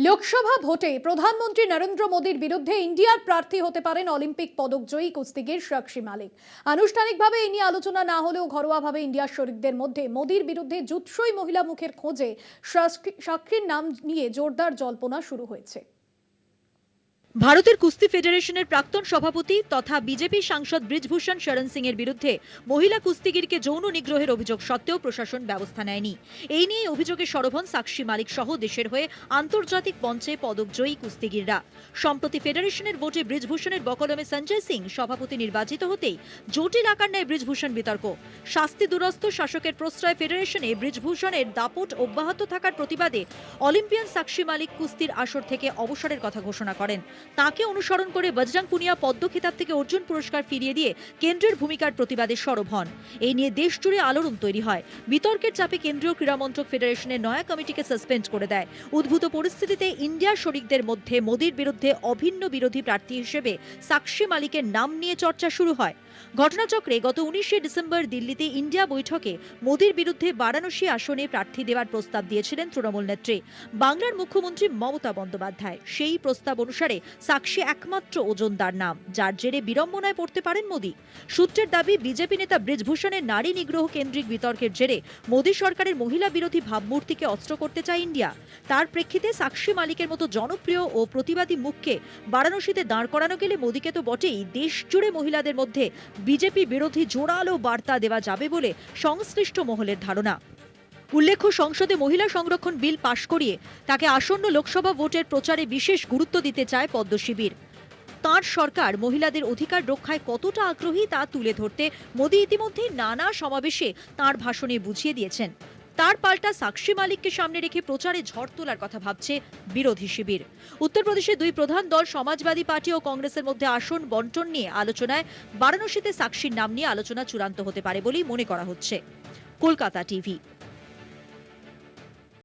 লোকসভা ভোটে প্রধানমন্ত্রী নরেন্দ্র মোদীর বিরুদ্ধে ইন্ডিয়ার প্রার্থী হতে পারেন অলিম্পিক পদকজয়ী কুস্তিগির সাক্ষী মালিক। আনুষ্ঠানিকভাবে এই নিয়ে আলোচনা না হলেও ঘরোয়াভাবে ইন্ডিয়ার শরিকদের মধ্যে মোদীর বিরুদ্ধে জুৎসই মহিলা মুখের খোঁজে সাক্ষীর নাম নিয়ে জোরদার জল্পনা শুরু হয়েছে। ভারতের কুস্তি ফেডারেশনের প্রাক্তন সভাপতি তথা বিজেপি সাংসদ ব্রিজভূষণ শরণ সিং এর বিরুদ্ধে মহিলা কুস্তিগিরকে যৌন নিগ্রহের অভিযোগ সত্ত্বেও প্রশাসন ব্যবস্থা নেয়নি। এই নিয়ে অভিযোগে সরব হন সাক্ষী মালিক সহ দেশের হয়ে আন্তর্জাতিক মঞ্চে পদকজয়ী কুস্তিগিররা। সম্প্রতি ফেডারেশনের ভোটে ব্রিজভূষণের বকলমে সঞ্জয় সিং সভাপতি নির্বাচিত হতেই জটিল আকার নেয় ব্রিজভূষণ বিতর্ক। শাস্তি দুরস্থ শাসকের প্রশ্রয় ফেডারেশনে ব্রিজভূষণের দাপট অব্যাহত থাকার প্রতিবাদে অলিম্পিয়ান সাক্ষী মালিক কুস্তির আসর থেকে অবসরের কথা ঘোষণা করেন। তাকে অনুসরণ করে বজরং পুনিয়া পদ্ম খেতাব থেকে অর্জুন পুরস্কার ফিরিয়ে দিয়ে কেন্দ্রের ভূমিকার প্রতিবাদে সরব হন। এই নিয়ে দেশ জুড়ে আলোড়ন তৈরি হয়। বিতর্কের চাপে কেন্দ্রীয় ক্রীড়ামন্ত্রক ফেডারেশনের নয়া কমিটিকে সাসপেন্ড করে দেয়। উদ্ভূত পরিস্থিতিতে ইন্ডিয়ার শরিকদের মধ্যে মোদীর বিরুদ্ধে অভিন্ন বিরোধী প্রার্থী হিসেবে সাক্ষী মালিকের নাম নিয়ে চর্চা শুরু হয়। ঘটনাচক্রে গত 19শে ডিসেম্বর দিল্লিতে ইন্ডিয়া বৈঠকে মোদীর বিরুদ্ধে বারাণসী আসনে প্রার্থী দেওয়ার প্রস্তাব দিয়েছিলেন তৃণমূল নেত্রী বাংলার মুখ্যমন্ত্রী মমতা বন্দ্যোপাধ্যায়। সেই প্রস্তাব অনুসারে সাক্ষী একমাত্র ওজনদার নাম, যার জেরে বিড়ম্বনায় পড়তে পারেন মোদী। সূত্রের দাবি, বিজেপি নেতা ব্রিজভূষণের নারী নিগ্রহ কেন্দ্রিক বিতর্কের জেরে মোদী সরকারের মহিলা বিরোধী ভাবমূর্তিকে অস্ত্র করতে চায় ইন্ডিয়া। তার প্রেক্ষিতে সাক্ষী মালিকের মতো জনপ্রিয় ও প্রতিবাদী মুখকে বারাণসীতে দাঁড় করানো গেলে মোদীকে তো বটেই, দেশ জুড়ে মহিলাদের মধ্যে বিজেপি বিরোধী জোরালো বার্তা দেওয়া যাবে বলে সংশ্লিষ্ট মহলের ধারণা। উল্লেখ্য, সংসদে মহিলা সংরক্ষণ বিল পাশ করিয়ে তাকে আসন্ন লোকসভা ভোটের প্রচারে বিশেষ গুরুত্ব দিতে চায় পদ্ম শিবির। তাঁর সরকার মহিলাদের অধিকার রক্ষায় কতটা আগ্রহী তা তুলে ধরতে মোদী ইতিমধ্যে নানা সমাবেশে তাঁর ভাষণে বুঝিয়ে দিয়েছেন। তার পাল্টা সাক্ষী মালিককে সামনে রেখে প্রচারে ঝড় তোলার কথা ভাবছে বিরোধী শিবির। উত্তরপ্রদেশে দুই প্রধান দল সমাজবাদী পার্টি ও কংগ্রেসের মধ্যে আসন বন্টন নিয়ে আলোচনায় বারাণসীতে সাক্ষীর নাম নিয়ে আলোচনা চূড়ান্ত হতে পারে বলেই মনে করা হচ্ছে। কলকাতা টিভি।